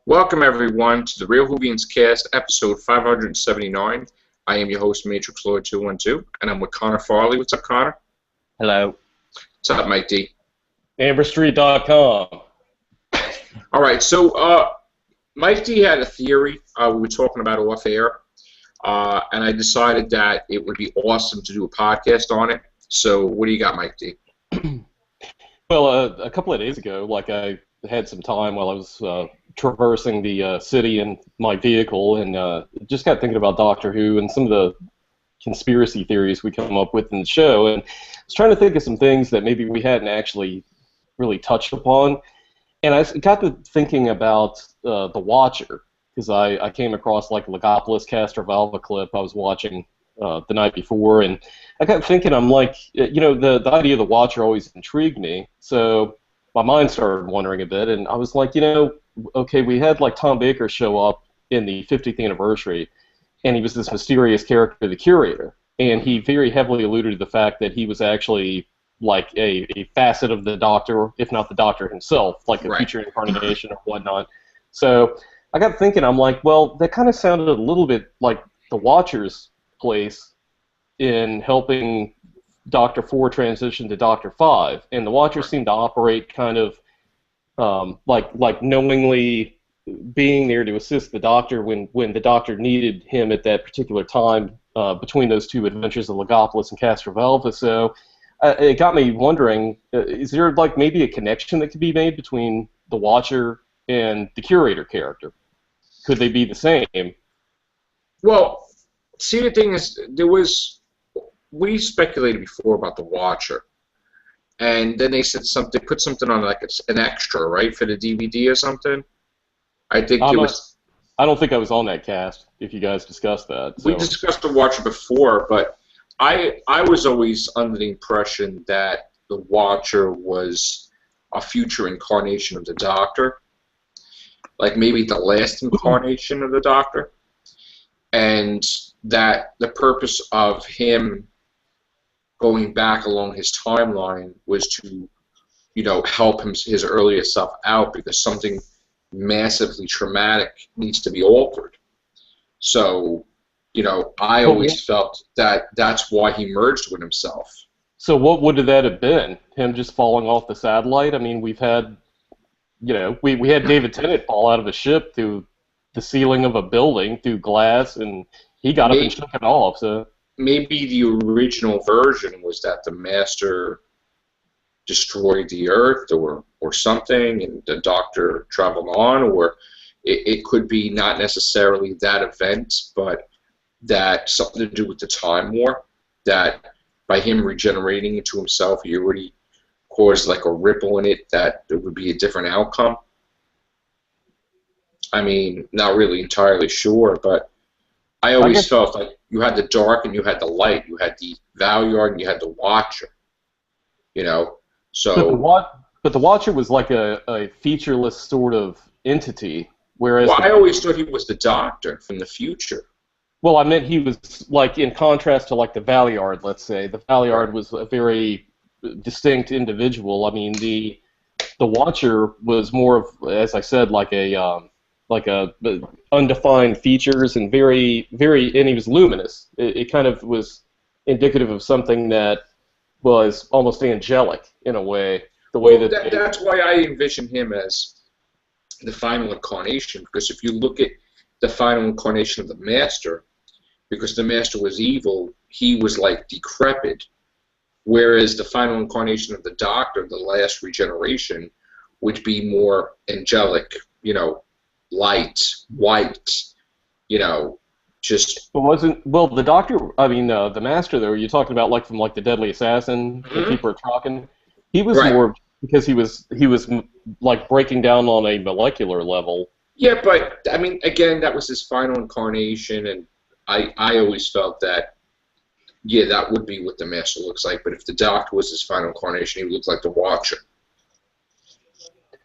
Welcome everyone to the Real Whovians Cast, episode 579. I am your host, Matrix Lord 212, and I'm with Connor Farley. What's up, Connor? Hello. What's up, Mike D? AmberStreet.com. All right, so Mike D had a theory we were talking about off air, and I decided that it would be awesome to do a podcast on it. So, what do you got, Mike D? Well, a couple of days ago, I had some time while I was traversing the city in my vehicle, and just got thinking about Doctor Who and some of the conspiracy theories we come up with in the show, and I was trying to think of some things that maybe we hadn't actually really touched upon, and I got to thinking about the Watcher, because I came across a Legopolis Castrovalva clip I was watching the night before, and I got thinking, I'm like, the idea of the Watcher always intrigued me, so my mind started wandering a bit, and I was like, okay, we had Tom Baker show up in the 50th anniversary, and he was this mysterious character, the Curator, and he very heavily alluded to the fact that he was actually a facet of the Doctor, if not the Doctor himself, a Right. future incarnation or whatnot. So I got thinking, I'm like, well, that kind of sounded a little bit like the Watcher's place in helping Doctor 4 transition to Doctor 5, and the Watcher seemed to operate kind of knowingly being there to assist the Doctor when the Doctor needed him at that particular time between those two adventures of Legopolis and Castrovalva. So it got me wondering, is there maybe a connection that could be made between the Watcher and the Curator character? Could they be the same? Well, see, the thing is, we speculated before about the Watcher, and then they said put something on an extra, right, for the DVD or something. I think it was. I don't think I was on that cast. If you guys discussed that, We discussed the Watcher before, but I was always under the impression that the Watcher was a future incarnation of the Doctor, like maybe the last incarnation of the Doctor, and that the purpose of him going back along his timeline was to, help his earlier self out because something massively traumatic needs to be altered. So, I always felt that that's why he merged with himself. So what would that have been? Him just falling off the satellite? I mean, we've had, we had David Tennant fall out of a ship through the ceiling of a building through glass, and he got up and shook it off. So maybe the original version was that the Master destroyed the Earth or something, and the Doctor traveled on, or it could be not necessarily that event, but that something to do with the Time War, that by him regenerating into himself, he already caused a ripple in it, that there would be a different outcome. I mean, not really entirely sure, but I always felt like you had the dark and you had the light. You had the Valyard and you had the Watcher. So. But the Watcher was like a featureless sort of entity, whereas. Well, I always thought he was the Doctor from the future. Well, I meant he was in contrast to the Valyard. Let's say the Valyard was a very distinct individual. I mean, the Watcher was more of, as I said, like a undefined features and very, and he was luminous. It kind of was indicative of something that was almost angelic in a way. That's why I envision him as the final incarnation, because if you look at the final incarnation of the Master, because the Master was evil, he was decrepit, whereas the final incarnation of the Doctor, the last regeneration, would be more angelic, light, white, just. Well, the Doctor, I mean, the Master, though, you're talking about from the Deadly Assassin, the people are talking. He was more because he was breaking down on a molecular level. Yeah, but I mean, again, that was his final incarnation, and I always felt that, yeah, that would be what the Master looks like. But if the Doctor was his final incarnation, he would look like the Watcher.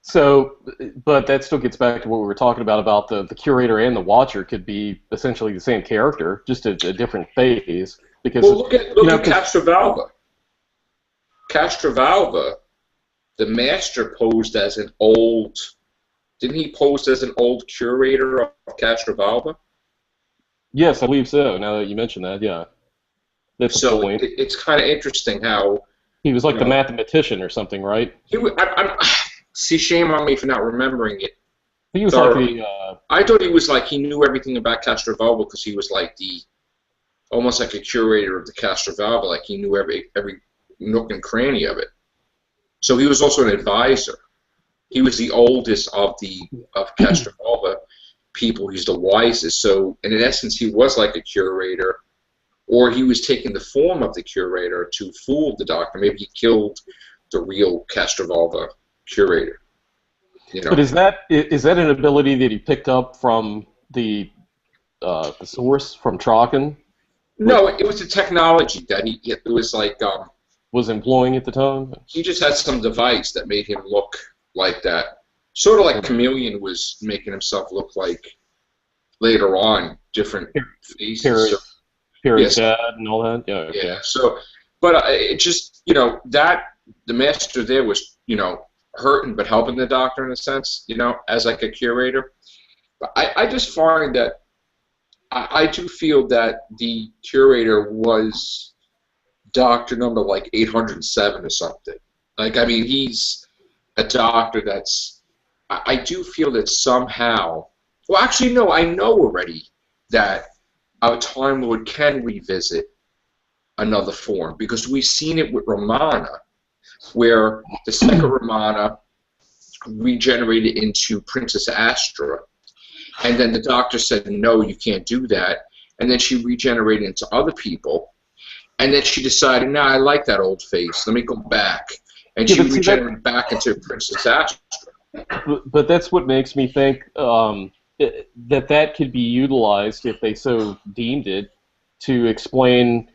So, but that still gets back to what we were talking about the Curator and the Watcher could be essentially the same character, just a different phase. Because look at Castrovalva. Castrovalva, the Master posed as an old didn't he pose as an old curator of Castrovalva? Yes, I believe so. Now that you mention that, yeah, that's a So point. it's kind of interesting how, He was you like the know, mathematician or something, right? see, shame on me for not remembering it. He was like Thoroughly. the I thought he was like he knew everything about Castrovalva because he was like the almost like a curator of the Castrovalva, like he knew every nook and cranny of it. So he was also an advisor. He was the oldest of Castrovalva people. He's the wisest. So in essence, he was like a curator, or he was taking the form of the curator to fool the doctor. Maybe he killed the real Castrovalva curator. You But know. is that an ability that he picked up from the source from Traken? No, it was the technology that it was like Was employing at the time? he just had some device that made him look like that. Sort of like Chameleon was making himself look like later on different faces. So, Perry's yes, dad and all that? Yeah, okay. yeah. So, but it just that the master there was hurting but helping the doctor in a sense, as like a curator. But I just find that I do feel that the curator was doctor number like 807 or something. Like, I mean, he's a doctor that's. I do feel that somehow. Well, actually, no. I know already that our Time Lord can revisit another form because we've seen it with Romana, where the second Romana regenerated into Princess Astra, and then the doctor said, "No, you can't do that," and then she regenerated into other people. And then she decided, nah, I like that old face. Let me go back. And she regenerated back into Princess Astra. But that's what makes me think that could be utilized, if they so deemed it, to explain.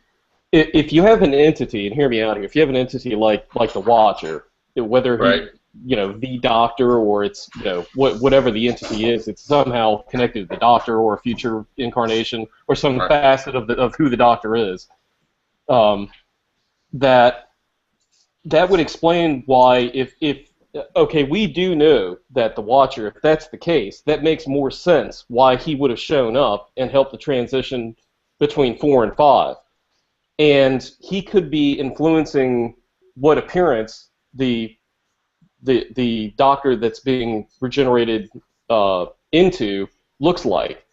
If you have an entity, and hear me out here, if you have an entity like the Watcher, whether Right. the Doctor, or it's whatever the entity is, it's somehow connected to the Doctor or a future incarnation or some Right. facet of who the Doctor is. That would explain why if okay, we do know that the Watcher, if that's the case, that makes more sense why he would have shown up and helped the transition between 4 and 5. And he could be influencing what appearance the Doctor that's being regenerated into looks like.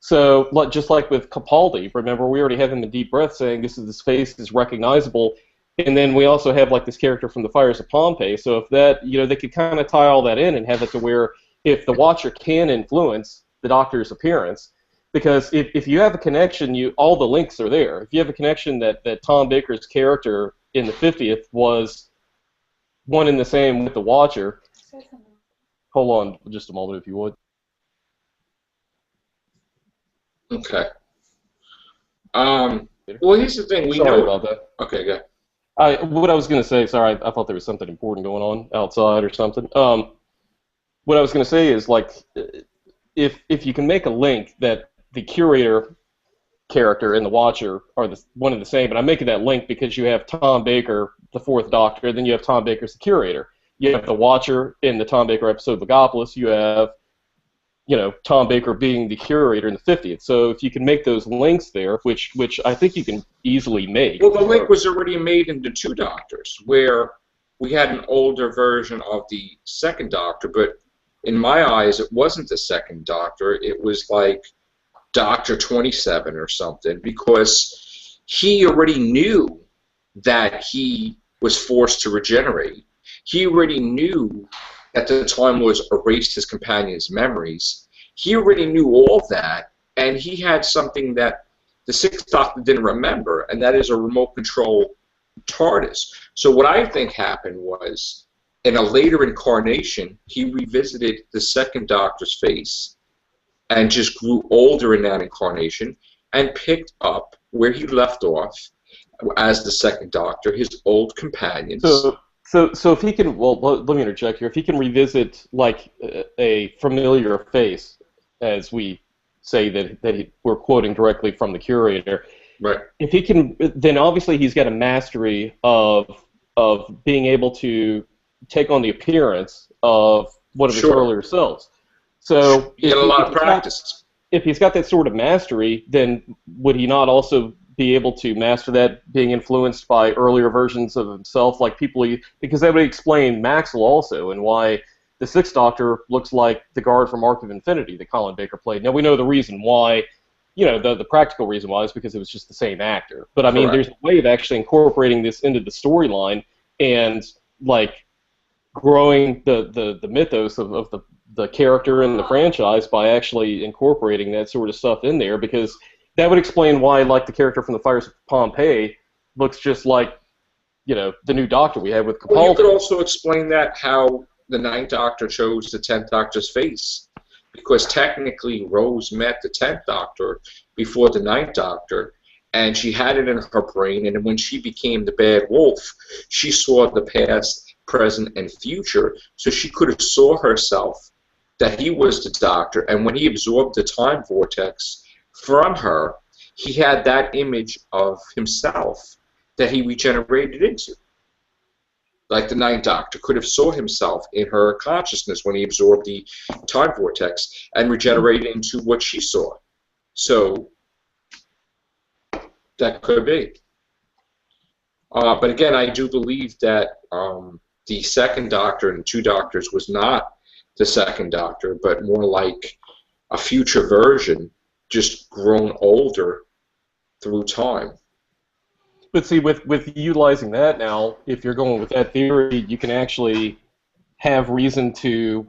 So, just like with Capaldi, remember, we already have him in Deep Breath saying this face is recognizable, and then we also have like this character from the Fires of Pompeii. So if that, they could kind of tie all that in and have it to where if the Watcher can influence the Doctor's appearance, because if you have a connection, all the links are there. If you have a connection that Tom Baker's character in the 50th was one and the same with the Watcher. Hold on just a moment, if you would. Okay. Well, here's the thing. Sorry about that. Okay, good. What I was going to say, sorry, I thought there was something important going on outside or something. What I was going to say is, like, if you can make a link that the Curator character and the Watcher are one and the same, and I'm making that link because you have Tom Baker, the 4th Doctor, then you have Tom Baker as the Curator. You have the Watcher in the Tom Baker episode Logopolis. You have Tom Baker being the Curator in the 50th. So if you can make those links there, which I think you can easily make. Well, the link was already made in the 2 Doctors, where we had an older version of the 2nd Doctor, but in my eyes, it wasn't the 2nd Doctor. It was like Doctor 27 or something, because he already knew that he was forced to regenerate. He already knew that the Time Lords erased his companion's memories. He already knew all that, and he had something that the 6th Doctor didn't remember, and that is a remote control TARDIS. So what I think happened was, in a later incarnation, he revisited the 2nd Doctor's face and just grew older in that incarnation and picked up where he left off as the 2nd Doctor, his old companions. So if he can, well, let me interject here. If he can revisit like a familiar face, as we say that we're quoting directly from the Curator, right? If he can, then obviously he's got a mastery of being able to take on the appearance of one of his earlier selves. So He had a lot of practice. If he's got that sort of mastery, then would he not also be able to master that being influenced by earlier versions of himself, like because that would explain Maxwell also, and why the Sixth Doctor looks like the guard from Arc of Infinity that Colin Baker played. Now, we know the reason why, the practical reason why is because it was just the same actor. But, I mean, there's a way of actually incorporating this into the storyline and, like, growing the mythos of the character and the franchise by actually incorporating that sort of stuff in there, because that would explain why, like, the character from the Fires of Pompeii looks just like, the new Doctor we had with Capaldi. Well, you could also explain that how the Ninth Doctor chose the 10th Doctor's face, because technically Rose met the 10th Doctor before the Ninth Doctor, and she had it in her brain, and when she became the Bad Wolf, she saw the past, present, and future, so she could have saw herself that he was the Doctor, and when he absorbed the time vortex from her, he had that image of himself that he regenerated into. Like the Ninth Doctor could have saw himself in her consciousness when he absorbed the time vortex and regenerated into what she saw. So that could be. But again, I do believe that the Second Doctor and Two Doctors was not the Second Doctor, but more like a future version, just grown older through time. But see, with utilizing that now, if you're going with that theory, you can actually have reason to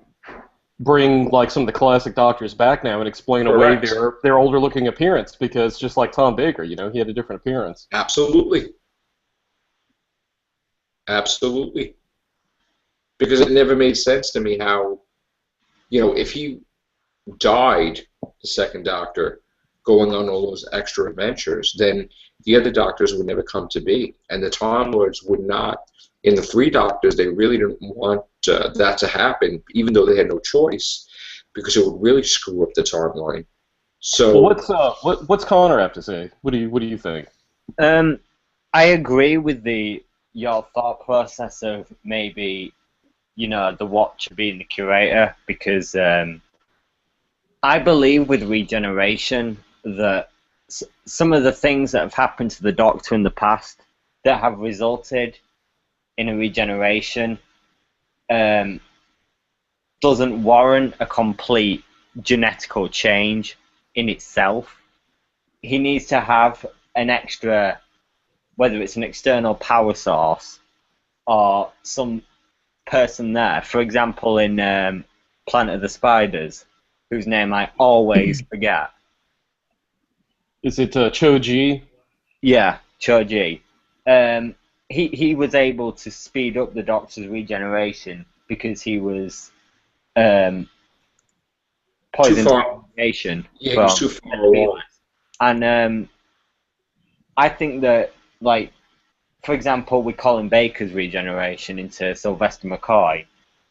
bring, like, some of the classic Doctors back now and explain away their older-looking appearance, because just like Tom Baker, he had a different appearance. Absolutely. Absolutely. Because it never made sense to me how, if he died, the Second Doctor, going on all those extra adventures, then the other Doctors would never come to be. And the Time Lords would not. In the Three Doctors, they really didn't want that to happen, even though they had no choice, because it would really screw up the timeline. So, well, what's Connor have to say? What do you think? I agree with your thought process of maybe, the Watcher being the Curator, because I believe with regeneration that some of the things that have happened to the Doctor in the past that have resulted in a regeneration doesn't warrant a complete genetical change in itself. He needs to have an extra, whether it's an external power source or some person there. For example, in Planet of the Spiders, whose name I always forget. Is it Cho-Ji? Yeah, Cho-Ji. He was able to speed up the Doctor's regeneration because he was poisoned by radiation. Yeah, he was too far along. And I think that, like, for example, with Colin Baker's regeneration into Sylvester McCoy,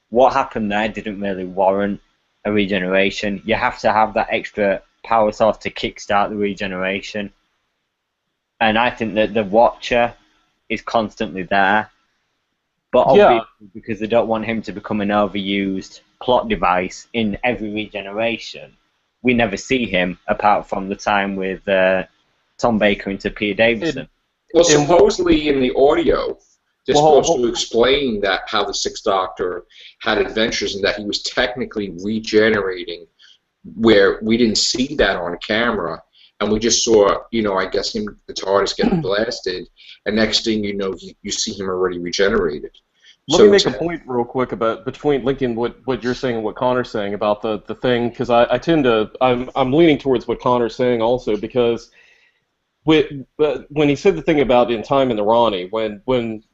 what happened there didn't really warrant a regeneration. You have to have that extra power source to kickstart the regeneration. And I think that the Watcher is constantly there. But obviously, because they don't want him to become an overused plot device in every regeneration, we never see him apart from the time with Tom Baker into Peter Davison. Well, supposedly in the audio, they're supposed to explain that how the Sixth Doctor had adventures and that he was technically regenerating, where we didn't see that on camera, and we just saw, I guess the TARDIS getting blasted, and next thing you know, you see him already regenerated. Let me make a point real quick between linking what you're saying and what Connor's saying about the thing, because I'm leaning towards what Connor's saying also, because when he said the thing about in Time in the Ronnie, when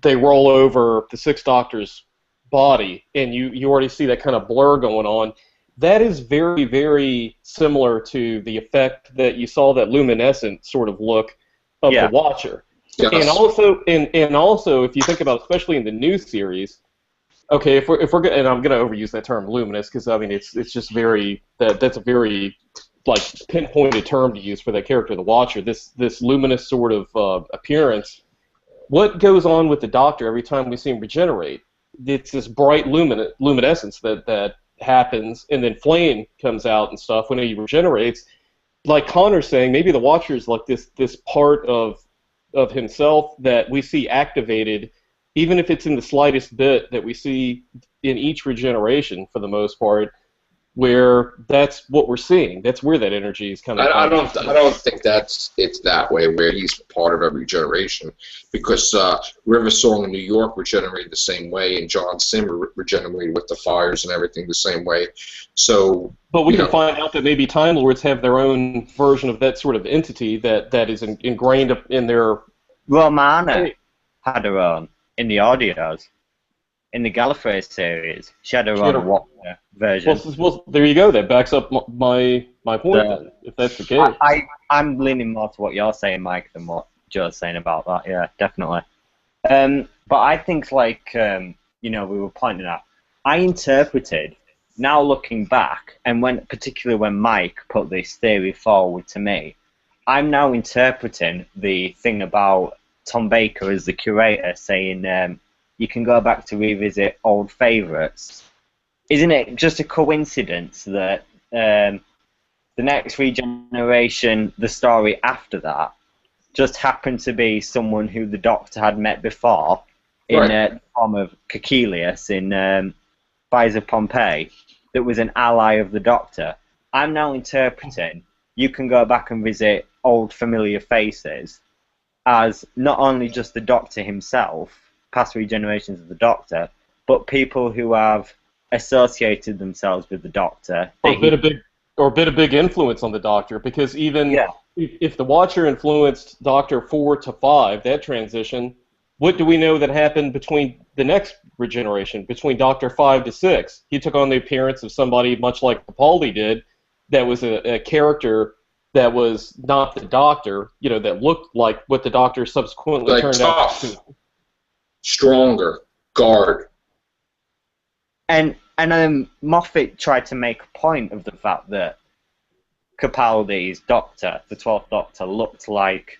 they roll over the Sixth Doctor's body and you already see that kind of blur going on, that is very, very similar to the effect that you saw, that luminescent sort of look of the Watcher. Yes. And also, if you think about, especially in the new series, okay, if we're and I'm going to overuse that term luminous, because I mean it's just very that's a very like pinpointed term to use for that character, the Watcher. This luminous sort of appearance. What goes on with the Doctor every time we see him regenerate? It's this bright luminescence that happens, and then flame comes out and stuff when he regenerates. Like Connor's saying, maybe the Watcher is like this part of himself that we see activated, even if it's in the slightest bit that we see in each regeneration for the most part, where that's what we're seeing. That's where that energy is coming from. I don't think it's that way where he's part of every generation, because River Song in New York regenerated the same way, and John Sim regenerated with the fires and everything the same way. So, but we can find out that maybe Time Lords have their own version of that sort of entity that is ingrained in their. Romana had her own in the audios. In the Gallifrey series, she had her own Watcher version. Well, there you go. That backs up my point, then, if that's the case. I'm leaning more to what you're saying, Mike, than what Joe's saying about that. Yeah, definitely. But I think, like, we were pointing out, I interpreted, now looking back, and particularly when Mike put this theory forward to me, I'm now interpreting the thing about Tom Baker as the curator saying, you can go back to revisit old favourites. Isn't it just a coincidence that the next regeneration, the story after that, just happened to be someone who the Doctor had met before in the form of Caecilius in Fires of Pompeii, that was an ally of the Doctor? I'm now interpreting you can go back and visit old familiar faces as not only just the Doctor himself, past regenerations of the Doctor, but people who have associated themselves with the Doctor. Or a bit of big influence on the Doctor, because even if the Watcher influenced Doctor 4 to 5, that transition, what do we know that happened between the next regeneration, between Doctor 5 to 6? He took on the appearance of somebody much like Capaldi did, that was a character that was not the Doctor, that looked like what the Doctor subsequently turned out to. Stronger guard. And Moffat tried to make a point of the fact that Capaldi's Doctor, the 12th Doctor, looked like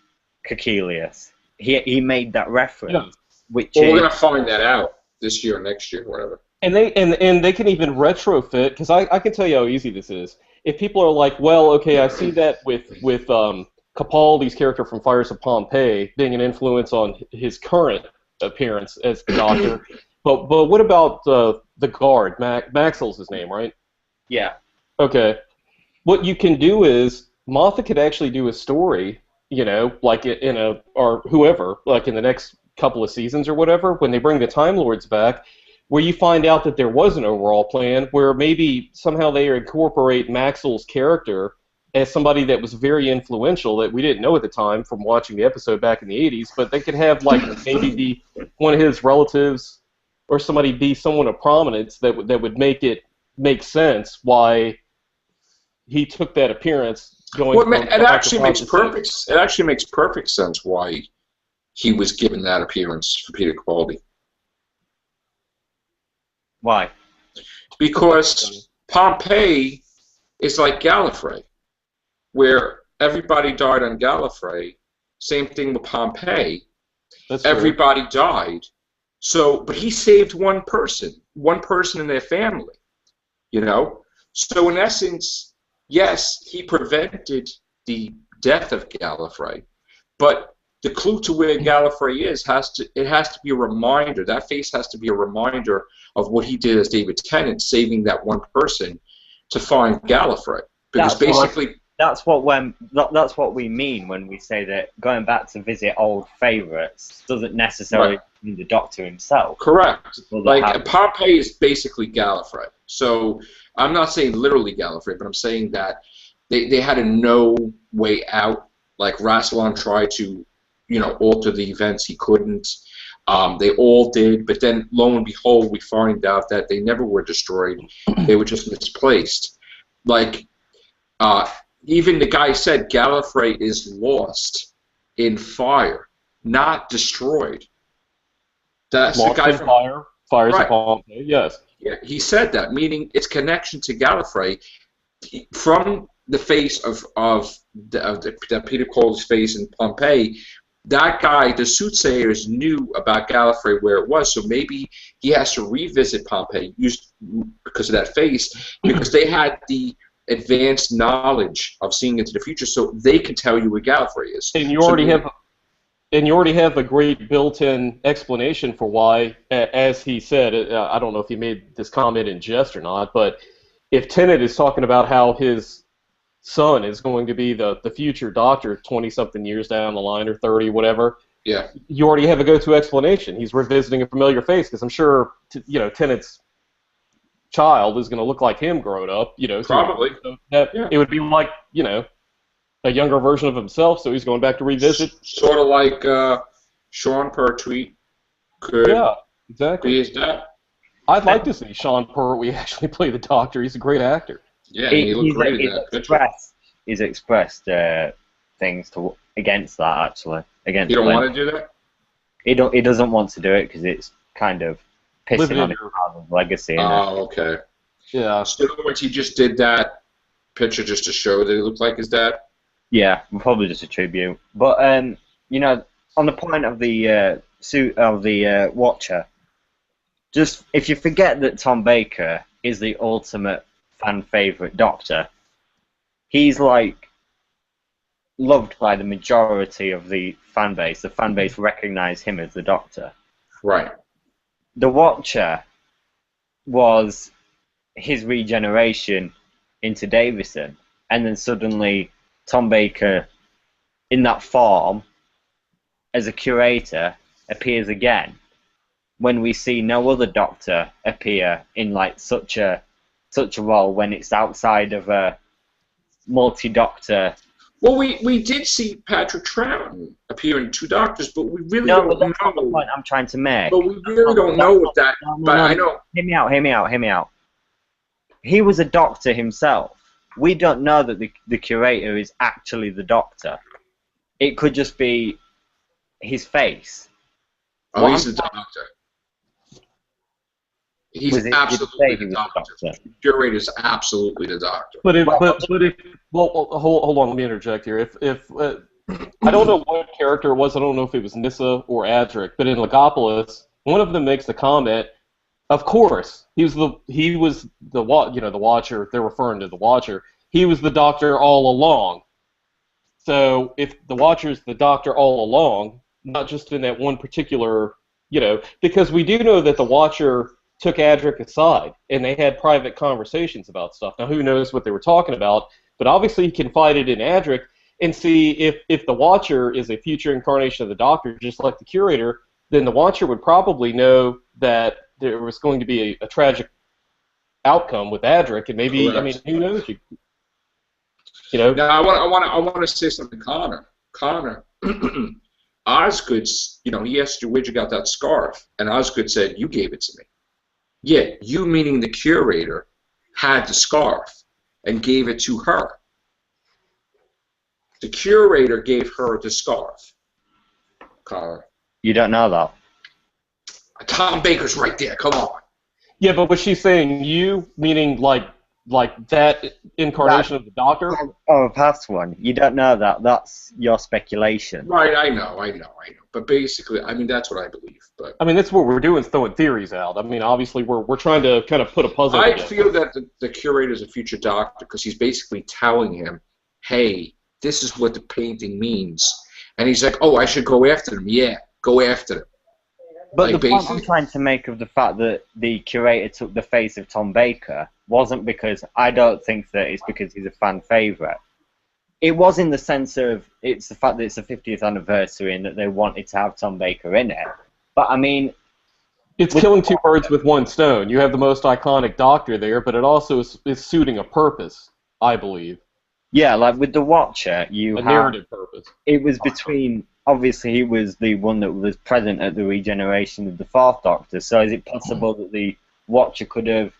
Caecilius. He made that reference. We're going to find that out this year, next year, whatever. And they can even retrofit, because I can tell you how easy this is. If people are like, well, okay, I see that with Capaldi's character from Fires of Pompeii being an influence on his current appearance as the Doctor, but what about the guard? Maxwell's his name, right? Yeah. Okay. What you can do is Moffat could actually do a story, like or whoever, like in the next couple of seasons or whatever, when they bring the Time Lords back, where you find out that there was an overall plan, where maybe somehow they incorporate Maxwell's character as somebody that was very influential that we didn't know at the time from watching the episode back in the 80s, but they could have like maybe be one of his relatives or somebody be someone of prominence that would make it make sense why he took that appearance going. Well, it actually makes perfect sense why he was given that appearance for Peter Capaldi. Why? Because Pompeii is like Gallifrey, where everybody died on Gallifrey. Same thing with Pompeii. Everybody died. So, but he saved one person in their family. So in essence, yes, he prevented the death of Gallifrey, but the clue to where Gallifrey is has to be a reminder. That face has to be a reminder of what he did as David Tennant, saving that one person to find Gallifrey. Because that's what we mean when we say that going back to visit old favourites doesn't necessarily mean the Doctor himself. Correct. Like Pompeii is basically Gallifrey. So I'm not saying literally Gallifrey, but I'm saying that they had a no way out. Like Rassilon tried to, alter the events. He couldn't. They all did, but then lo and behold, we find out that they never were destroyed. They were just misplaced. Like, even the guy said Gallifrey is lost in fire, not destroyed. That's lost the guy in from Fires of Pompeii. Yes. Yeah, he said that, meaning its connection to Gallifrey from the face of Peter Capaldi's face in Pompeii. that guy, the soothsayers, knew about Gallifrey where it was, so maybe he has to revisit Pompeii because of that face, because they had the advanced knowledge of seeing into the future, so they can tell you where Gallifrey is. And you already have a great built-in explanation for why, as he said, I don't know if he made this comment in jest or not, but if Tennant is talking about how his son is going to be the future Doctor 20-something years down the line, or 30, whatever, yeah, you already have a go-to explanation. He's revisiting a familiar face, because I'm sure, Tennant's child is going to look like him grown up, probably. So it would be like, a younger version of himself, so he's going back to revisit. Sort of like Sean Pertwee could be his dad. I'd like to see Sean Pertwee actually play the Doctor. He's a great actor. Yeah, he looked great in that picture. He's expressed things against that, actually. Against you don't want to do that? He doesn't want to do it because it's kind of pissing on his father's legacy. Oh, okay. Yeah. So in other words, he just did that picture just to show that he looked like his dad? Yeah, probably just a tribute. But on the point of the suit of the Watcher, just if you forget that Tom Baker is the ultimate fan favorite Doctor, he's like loved by the majority of the fan base. The fan base recognize him as the Doctor. Right. The Watcher was his regeneration into Davison, and then suddenly Tom Baker, in that form, as a curator, appears again when we see no other Doctor appear in like such a role when it's outside of a multi-Doctor. Well, we did see Patrick Troughton appear in Two Doctors, but we really don't know. That's not the point I'm trying to make. But we really don't know what that. But I know. Hear me out. He was a Doctor himself. We don't know that the curator is actually the Doctor. It could just be his face. Oh, he's the Doctor. He's absolutely the Doctor. The curator is absolutely the Doctor. Hold on, let me interject here. If I don't know what character it was, I don't know if it was Nyssa or Adric, but in Legopolis, one of them makes the comment. Of course, he was the Watcher. They're referring to the Watcher. He was the Doctor all along. So if the Watcher's the Doctor all along, not just in that one particular, because we do know that the Watcher took Adric aside and they had private conversations about stuff. Now, who knows what they were talking about? But obviously, he confided in Adric and see if the Watcher is a future incarnation of the Doctor, just like the Curator, then the Watcher would probably know that there was going to be a tragic outcome with Adric, and maybe Correct. I mean, who knows? Now I want to say something, Connor. Osgood, he asked you where'd you got that scarf, and Osgood said you gave it to me. Yeah, you meaning the Curator had the scarf and gave it to her. The Curator gave her the scarf. Connor. You don't know that. Tom Baker's right there. Come on. Yeah, but was she saying you, meaning like that incarnation of the Doctor? Oh, a past one. You don't know that. That's your speculation. Right, I know. But basically, that's what I believe. But that's what we're doing, is throwing theories out. Obviously, we're trying to kind of put a puzzle I together. feel that the Curator is a future Doctor because he's basically telling him, hey, this is what the painting means. And he's like, oh, I should go after them. Yeah, go after them. But the point I'm trying to make of the fact that the Curator took the face of Tom Baker wasn't because I don't think that it's because he's a fan favourite. It was in the sense of it's the fact that it's the 50th anniversary and that they wanted to have Tom Baker in it. But it's killing two birds with one stone. You have the most iconic Doctor there, but it also is suiting a purpose, I believe. Yeah, like with the Watcher, you a have narrative purpose. It was between. Obviously, he was the one that was present at the regeneration of the Fourth Doctor. So, is it possible that the Watcher could have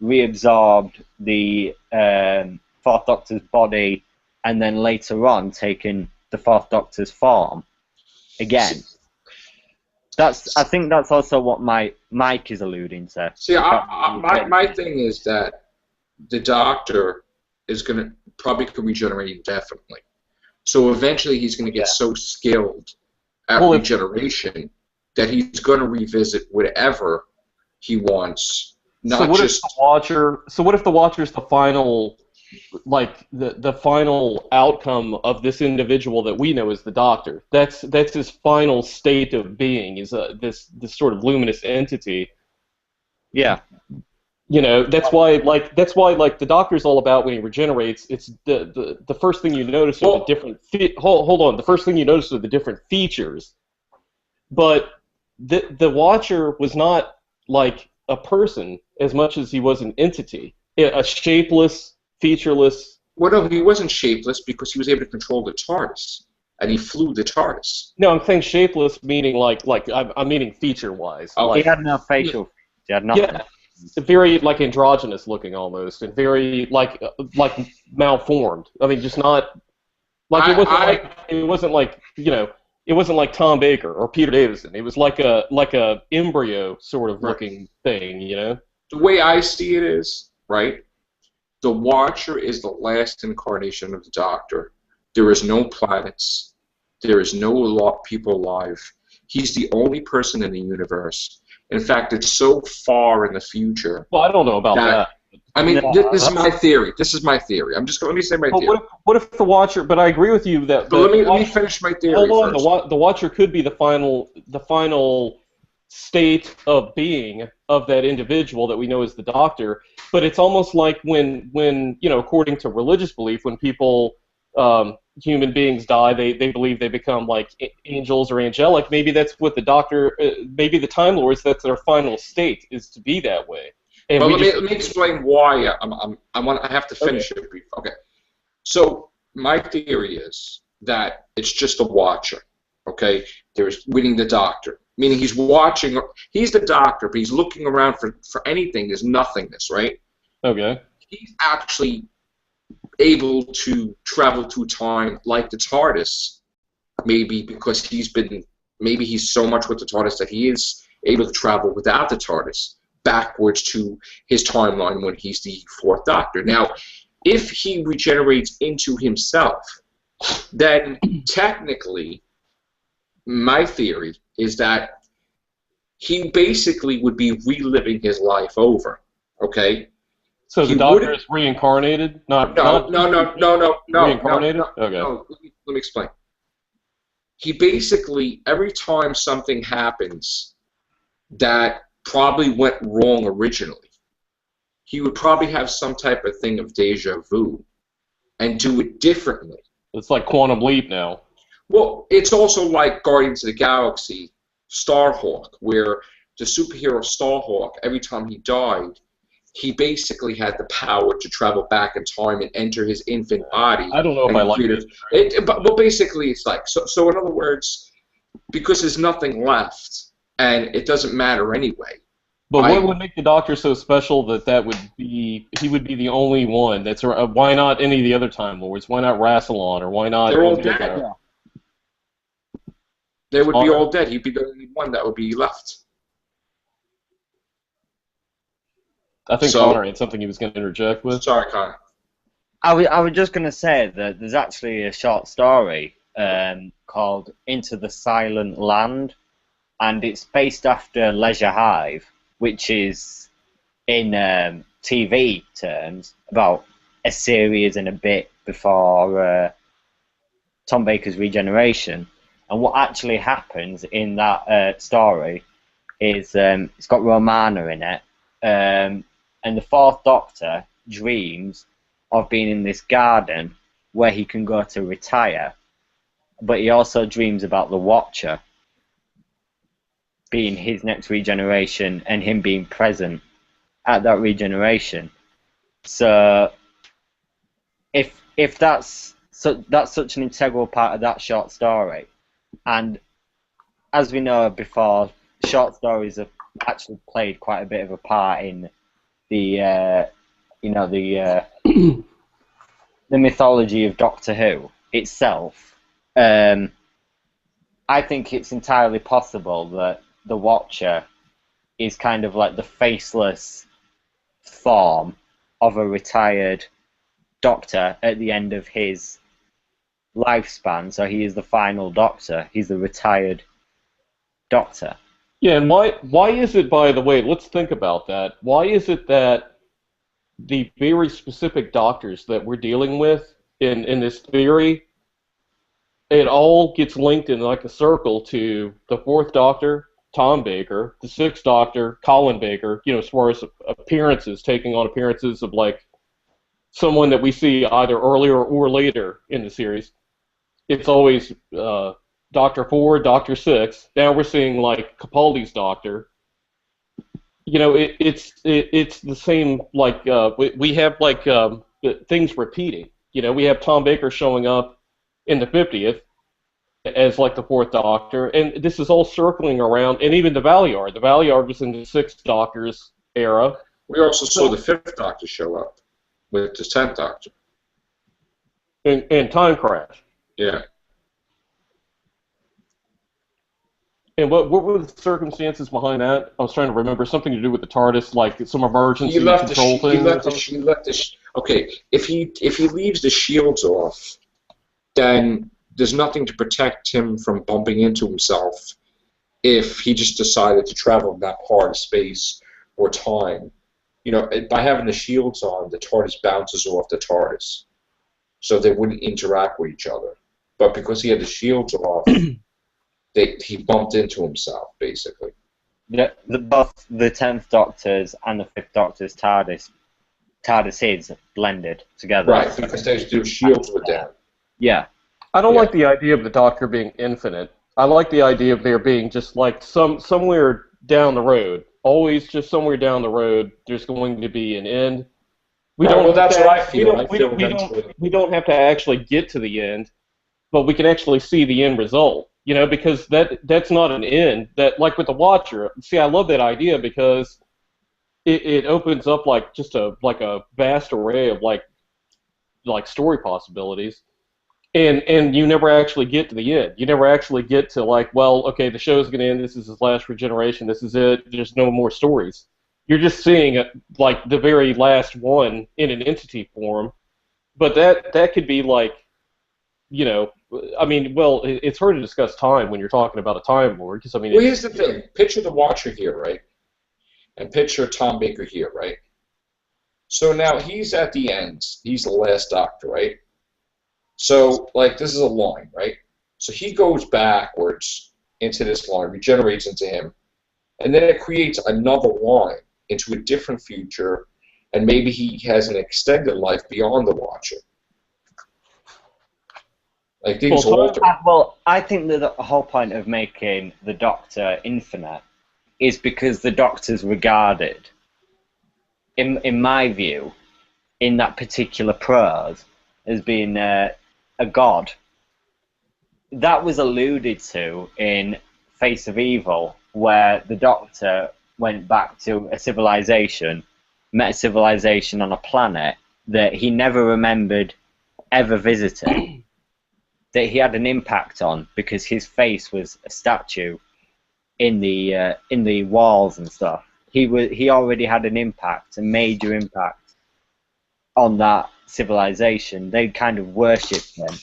reabsorbed the Fourth Doctor's body and then later on taken the Fourth Doctor's form again? I think that's also what Mike is alluding to. See, my thing is that the Doctor is going to probably regenerate indefinitely. So eventually he's going to get so skilled at regeneration that he's going to revisit whatever he wants, not just the Watcher. So what if the Watcher's the final, like the final outcome of this individual that we know as the Doctor? That's his final state of being. Is this sort of luminous entity. Yeah. You know, that's why the Doctor's all about when he regenerates. It's the first thing you notice are the different. Hold on. The first thing you notice are the different features. But the Watcher was not like a person as much as he was an entity, a shapeless, featureless. Well, no, he wasn't shapeless because he was able to control the TARDIS, and he flew the TARDIS. No, I'm saying shapeless, meaning like I'm meaning feature-wise. Oh, he had no facial. He had nothing. Yeah. Very like androgynous looking almost, and very like malformed. I mean, just not like it wasn't like you know, it wasn't like Tom Baker or Peter Davison. It was like a embryo sort of looking thing, you know. The way I see it is, right, the Watcher is the last incarnation of the Doctor. There is no planets. There is no people alive. He's the only person in the universe. In fact, it's so far in the future. Well, I don't know about that. I mean, this is my theory. This is my theory. Let me say my theory. What if the Watcher? But I agree with you that. But let me finish my theory. Hold on. The Watcher could be the final state of being of that individual that we know as the Doctor. But it's almost like when you know, according to religious belief, when people human beings die, they believe they become like angels or angelic. Maybe that's what the Doctor, maybe the Time Lords, that's their final state, is to be that way. And well, let me explain why I have to finish it brief. Okay. So my theory is that it's just a Watcher. Okay. There's winning the Doctor, meaning he's watching. He's the Doctor, but he's looking around for anything. There's nothingness, right? Okay. He's actually able to travel through time like the TARDIS, maybe because maybe he's so much with the TARDIS that he is able to travel without the TARDIS backwards to his timeline when he's the Fourth Doctor. Now, if he regenerates into himself, then technically, my theory is that he basically would be reliving his life over, okay? So the Doctor is reincarnated? No. Reincarnated? Okay. No, let me explain. He basically, every time something happens that probably went wrong originally, he would probably have some type of thing of deja vu and do it differently. It's like Quantum Leap now. Well, it's also like Guardians of the Galaxy, Starhawk, where the superhero Starhawk, every time he died, he basically had the power to travel back in time and enter his infant body. I don't know if I like it. But basically, it's like, so in other words, because there's nothing left, and it doesn't matter anyway. But what would make the Doctor so special that he would be the only one? That's why not any of the other Time Lords? Why not Rassilon, or why not? They're all dead. They would be all dead. He'd be the only one that would be left. I think Connor had something he was going to interject with. Sorry, Connor. I was just going to say that there's actually a short story called Into the Silent Land, and it's based after Leisure Hive, which is, in TV terms, about a series and a bit before Tom Baker's regeneration. And what actually happens in that story is it's got Romana in it, and the Fourth Doctor dreams of being in this garden where he can go to retire, but he also dreams about the Watcher being his next regeneration and him being present at that regeneration. So if that's such an integral part of that short story, and as we know before, short stories have actually played quite a bit of a part in the the mythology of Doctor Who itself. I think it's entirely possible that the Watcher is kind of like the faceless form of a retired Doctor at the end of his lifespan, so he is the final Doctor. He's the retired Doctor. Yeah, and why is it, by the way, let's think about that. Why is it that the very specific doctors that we're dealing with in this theory, it all gets linked in like a circle to the fourth Doctor, Tom Baker, the sixth Doctor, Colin Baker, as far as appearances, taking on appearances of like someone that we see either earlier or later in the series. It's always Doctor 4, Doctor 6. Now we're seeing like Capaldi's Doctor. It's the same. Like we have like things repeating. We have Tom Baker showing up in the 50th as like the fourth Doctor, and this is all circling around. And even the Valiard. The Valiard was in the sixth Doctor's era. We also saw the fifth Doctor show up with the 10th Doctor. And Time Crash. Yeah. And what were the circumstances behind that? I was trying to remember something to do with the TARDIS, like some emergency control thing. Okay, if he leaves the shields off, then there's nothing to protect him from bumping into himself if he just decided to travel in that part of space or time. By having the shields on, the TARDIS bounces off the TARDIS, so they wouldn't interact with each other. But because he had the shields off, he bumped into himself, basically. Both the 10th Doctor's and the 5th Doctor's TARDISes blended together. Right, because their shields were down. Yeah. I don't like the idea of the Doctor being infinite. I like the idea of there being just like somewhere down the road, always just somewhere down the road, there's going to be an end. That's what I feel. We don't have to actually get to the end, but we can actually see the end result. Because that's not an end. That, like with the Watcher. See, I love that idea because it opens up like just a vast array of like story possibilities, and you never actually get to the end. You never actually get to like, well, okay, the show's gonna end. This is his last regeneration. This is it. There's no more stories. You're just seeing like the very last one in an entity form, but that could be like, it's hard to discuss time when you're talking about a Time Lord, because here's the thing. Picture the Watcher here, right? And picture Tom Baker here, right? So now he's at the end. He's the last Doctor, right? So, like, this is a line, right? So he goes backwards into this line, regenerates into him, and then it creates another line into a different future, and maybe he has an extended life beyond the Watcher. Like things alter. Well, I think that the whole point of making the Doctor infinite is because the Doctor's regarded, in my view, in that particular prose, as being a god. That was alluded to in Face of Evil, where the Doctor went back to a civilization, met a civilization on a planet that he never remembered ever visiting. That he had an impact on because his face was a statue in the walls and stuff. He already had an impact, a major impact on that civilization. They kind of worshipped him.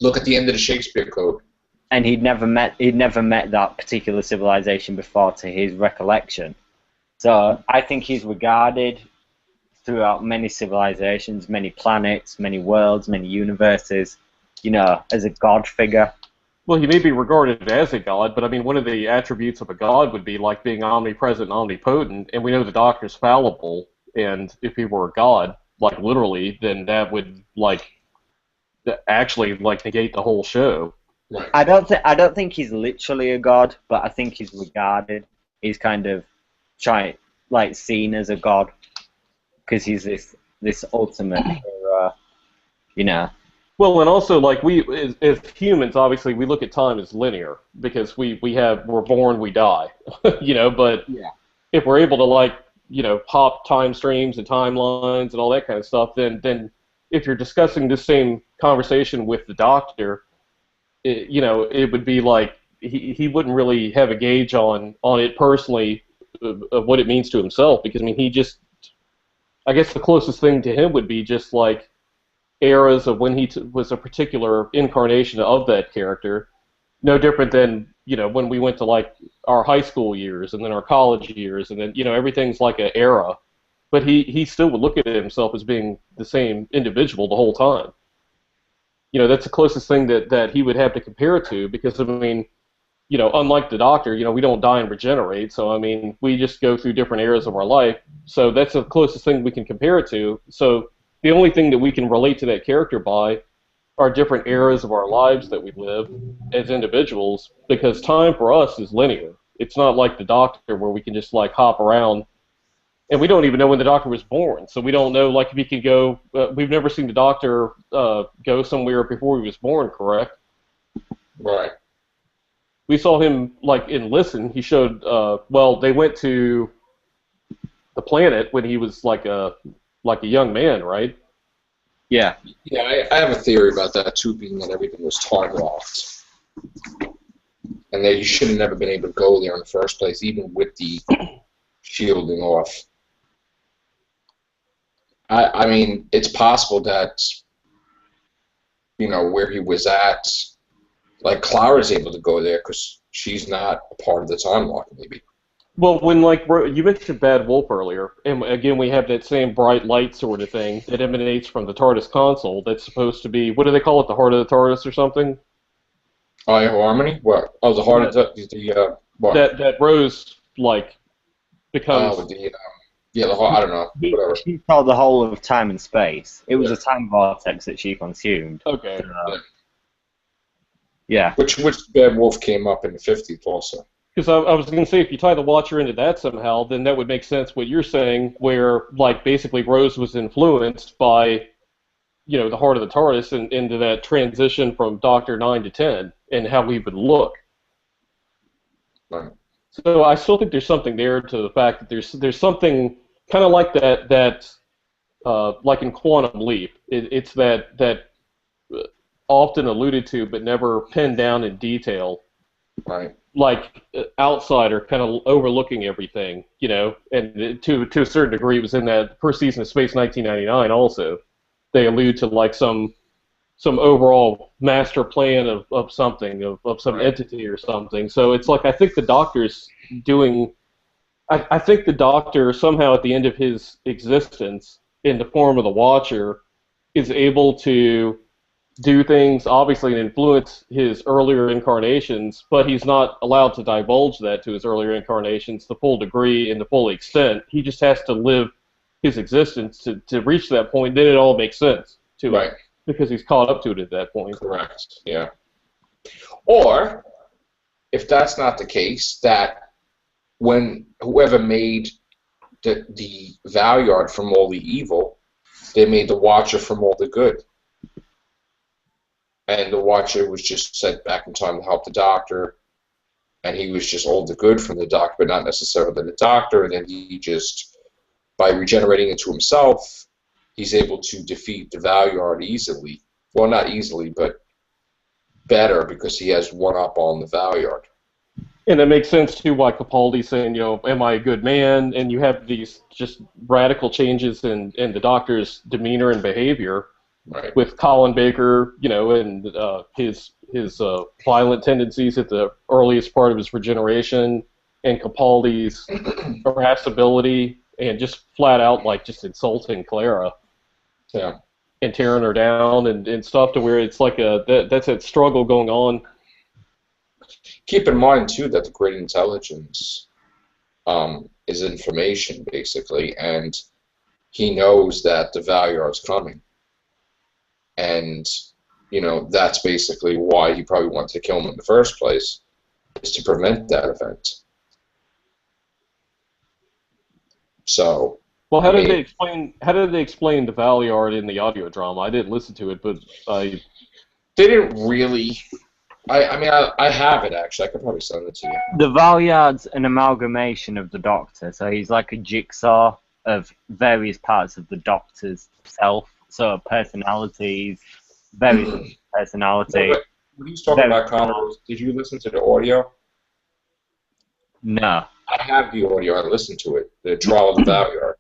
Look at the end of the Shakespeare Code. And he'd never met that particular civilization before, to his recollection. So I think he's regarded throughout many civilizations, many planets, many worlds, many universes, as a god figure. Well, he may be regarded as a god, but one of the attributes of a god would be like being omnipresent and omnipotent, and we know the Doctor's fallible, and if he were a god, like literally, then that would actually negate the whole show. Right. I don't think he's literally a god, but I think he's regarded. He's kind of seen as a god. Because he's this ultimate hero, Well, and also, we as humans, obviously, we look at time as linear because we're born, we die, But yeah. If we're able to hop time streams and timelines and all that kind of stuff, then if you're discussing this same conversation with the Doctor, it would be like he wouldn't really have a gauge on it personally of what it means to himself, because he just. I guess the closest thing to him would be just eras of when he was a particular incarnation of that character. No different than, when we went to like our high school years and then our college years, and then everything's like an era. But he still would look at himself as being the same individual the whole time. That's the closest thing that he would have to compare it to, because, I mean, unlike the Doctor, we don't die and regenerate, so, I mean, we just go through different eras of our life, so that's the closest thing we can compare it to. So the only thing that we can relate to that character by are different eras of our lives that we live as individuals, because time for us is linear. It's not like the Doctor where we can just, like, hop around. And we don't even know when the Doctor was born, so we don't know, like, if he can go. We've never seen the Doctor go somewhere before he was born, correct? Right. We saw him, like, in Listen. He showed. Well, they went to the planet when he was like a young man, right? Yeah. Yeah, I have a theory about that too, being that everything was time locked, and that you should have never been able to go there in the first place, even with the shielding off. I mean, it's possible that, where he was at, like, Clara's able to go there because she's not a part of the time lock, maybe. Well, when, like, you mentioned Bad Wolf earlier, and again, we have that same bright light sort of thing that emanates from the TARDIS console that's supposed to be, what do they call it, the heart of the TARDIS or something? Harmony? What? Oh, the heart of the what? That Rose, like, becomes... Yeah, I don't know. Whatever. She saw the whole of time and space. It was a time vortex that she consumed. Okay. Yeah. Which Bad Wolf came up in the 50s also. Because I was going to say, if you tie the Watcher into that somehow, then that would make sense what you're saying, where, like, basically Rose was influenced by, the heart of the TARDIS and into that transition from Doctor 9 to 10 and how he would look. Right. So I still think there's something there to the fact that there's something kind of like that like in Quantum Leap. It's that often alluded to but never pinned down in detail. Right. Like outsider kind of overlooking everything, and to a certain degree it was in that first season of Space 1999 also. They allude to like some overall master plan of something, of some entity or something. So it's like I think the Doctor's doing... I think the Doctor somehow at the end of his existence, in the form of the Watcher, is able to do things, obviously, and influence his earlier incarnations, but he's not allowed to divulge that to his earlier incarnations the full degree and the full extent. He just has to live his existence to reach that point. Then it all makes sense to him, because he's caught up to it at that point. Correct, yeah. Or, if that's not the case, that when whoever made the Valyard from all the evil, they made the Watcher from all the good. And the Watcher was just sent back in time to help the Doctor, and he was just all the good from the Doctor, but not necessarily the Doctor, and then he just, by regenerating into himself, he's able to defeat the Valyard easily. Well, not easily, but better, because he has one up on the Valyard. And it makes sense, too, why Capaldi's saying, am I a good man? And you have these just radical changes in the Doctor's demeanor and behavior. Right. With Colin Baker, and his violent tendencies at the earliest part of his regeneration, and Capaldi's irascibility, and just flat out just insulting Clara, and tearing her down and stuff, to where it's like that's that struggle going on. Keep in mind too that the great intelligence is information basically, and he knows that the Valyard's coming. And, that's basically why he probably wanted to kill him in the first place, is to prevent that event. So. Well, how did they explain the Valyard in the audio drama? I didn't listen to it, but They didn't really. I have it actually. I could probably send it to you. The Valyard's an amalgamation of the Doctor, so he's like a jigsaw of various parts of the Doctor's self. So personalities, very personality. What he's talking about, Connor, did you listen to the audio? No. I have the audio. I listened to it. The trial of the Valyard.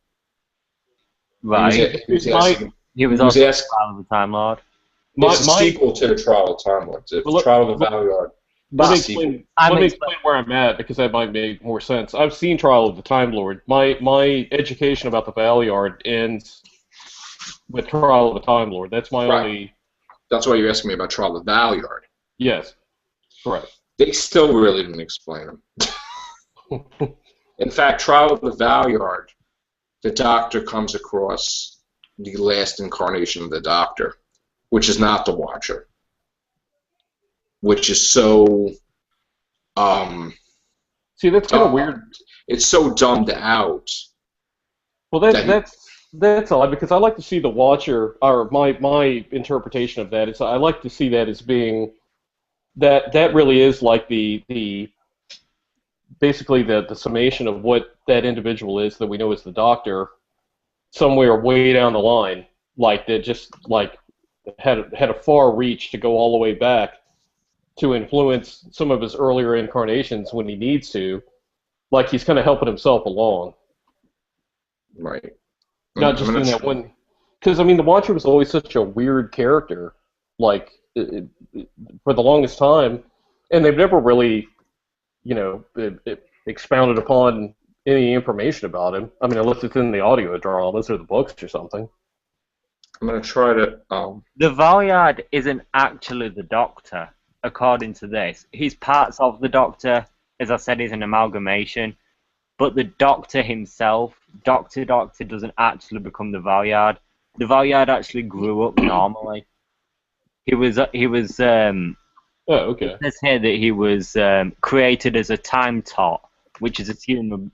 Right. He He was He was also asked. Trial of the Time Lord. It's a sequel to the Trial of Time Lord. The Trial of the Valeyard. Let me Sequel. explain where I'm at because that might make more sense. I've seen Trial of the Time Lord. My education about the Valeyard ends with Trial of the Time Lord. That's my Right. only. That's why you're asking me about Trial of the Valeyard. Yes, correct. They still really didn't explain them. In fact, Trial of the Valeyard, the Doctor comes across the last incarnation of the Doctor, which is not the Watcher, which is so See, that's kind of weird. It's so dumbed out. Well, that's odd because I like to see the Watcher, or my interpretation of that is I like to see that as being that really is like the basically the summation of what that individual is that we know is the Doctor somewhere way down the line, like that just like had a far reach to go all the way back to influence some of his earlier incarnations when he needs to, like he's kind of helping himself along. Right. Not just in that one, because I mean the Watcher was always such a weird character, like for the longest time, and they've never really, expounded upon any information about him. I mean, unless it's in the audio dramas or the books or something. I'm gonna try to. The Valeyard isn't actually the Doctor, according to this. He's parts of the Doctor. As I said, he's an amalgamation. But the Doctor himself, Doctor, doesn't actually become the Valeyard. The Valeyard actually grew up normally. He was. Oh, okay. It says here that he was created as a time tot, which is assuming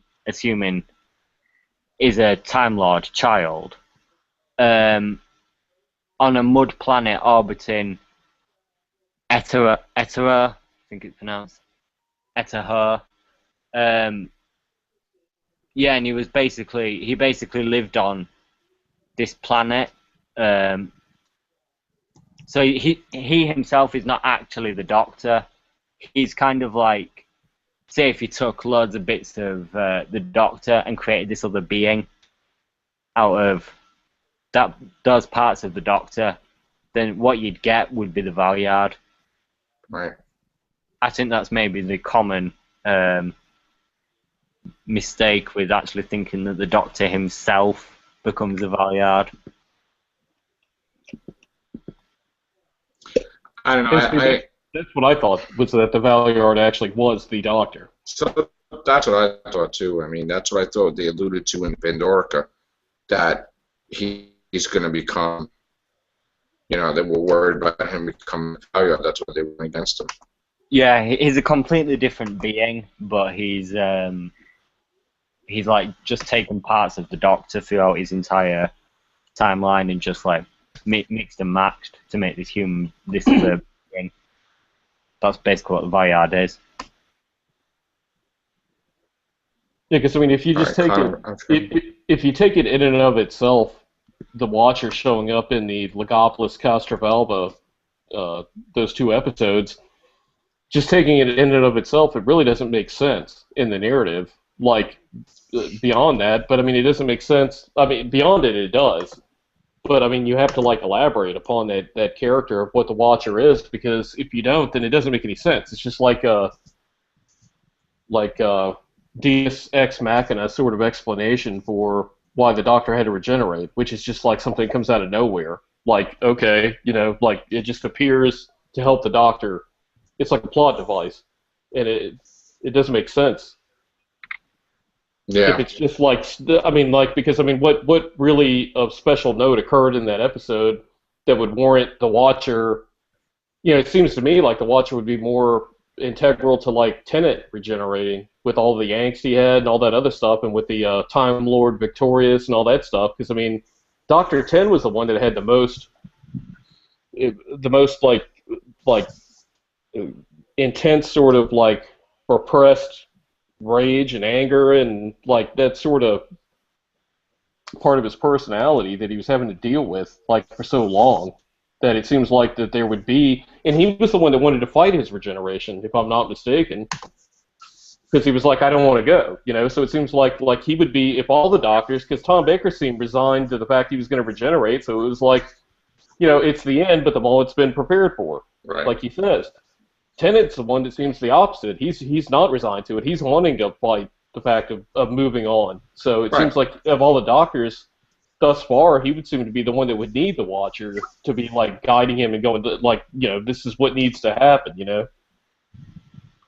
is a Time Lord child, on a mud planet orbiting Etera, I think it's pronounced Etera. Yeah, and he basically lived on this planet. So he himself is not actually the Doctor. He's kind of like, say if you took loads of bits of the Doctor and created this other being out of those parts of the Doctor, then what you'd get would be the Valeyard. Right. I think that's maybe the common mistake with actually thinking that the Doctor himself becomes a Valeyard. I don't know. That's what I thought, was that the Valeyard actually was the Doctor. So that's what I thought too. I mean, that's what I thought they alluded to in Pandorica, that he's going to become, they were worried about him becoming a Valeyard. That's what they went against him. Yeah, he's a completely different being, but he's like just taken parts of the Doctor throughout his entire timeline and just like mixed and matched to make this being. That's basically what the Valeyard is. Yeah, because I mean, if you just if you take it in and of itself, the Watcher showing up in the Legopolis Castrovalva, those two episodes, just taking it in and of itself, it really doesn't make sense in the narrative. Like beyond that, but I mean, it doesn't make sense. I mean, beyond it, it does. But I mean, you have to like elaborate upon that character of what the Watcher is, because if you don't, then it doesn't make any sense. It's just like Deus Ex Machina sort of explanation for why the Doctor had to regenerate, which is just like something that comes out of nowhere. Like, okay, like it just appears to help the Doctor. It's like a plot device, and it doesn't make sense. Yeah. If it's just like, because what really of special note occurred in that episode that would warrant the Watcher? It seems to me like the Watcher would be more integral to like Tennant regenerating with all the angst he had and all that other stuff, and with the Time Lord Victorious and all that stuff. Because I mean, Dr. 10 was the one that had the most like intense sort of like repressed rage and anger, and like that sort of part of his personality that he was having to deal with like for so long, that it seems like that there would be, and he was the one that wanted to fight his regeneration, if I'm not mistaken. because he was like, I don't want to go, you know. So it seems like he would be, if all the doctors, because Tom Baker seemed resigned to the fact he was going to regenerate, so it was like, you know, it's the end, but the moment's been prepared for, Right. like he says. Tennant's the one that seems the opposite. He's not resigned to it. He's wanting to fight the fact of moving on. So it seems like of all the doctors thus far, he would seem to be the one that would need the Watcher to be like guiding him and going to, like, you know, this is what needs to happen, you know.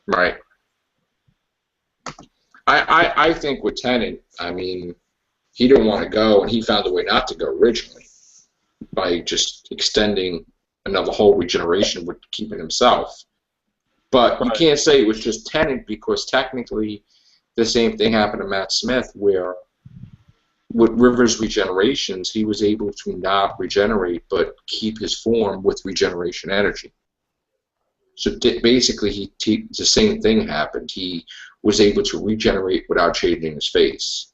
Right. I think with Tennant, I mean, he didn't want to go, and he found a way not to go originally by just extending another whole regeneration with keeping himself. But you can't say it was just Tennant, because technically the same thing happened to Matt Smith, where with Rivers' regenerations, he was able to not regenerate but keep his form with regeneration energy. So basically, the same thing happened. He was able to regenerate without changing his face.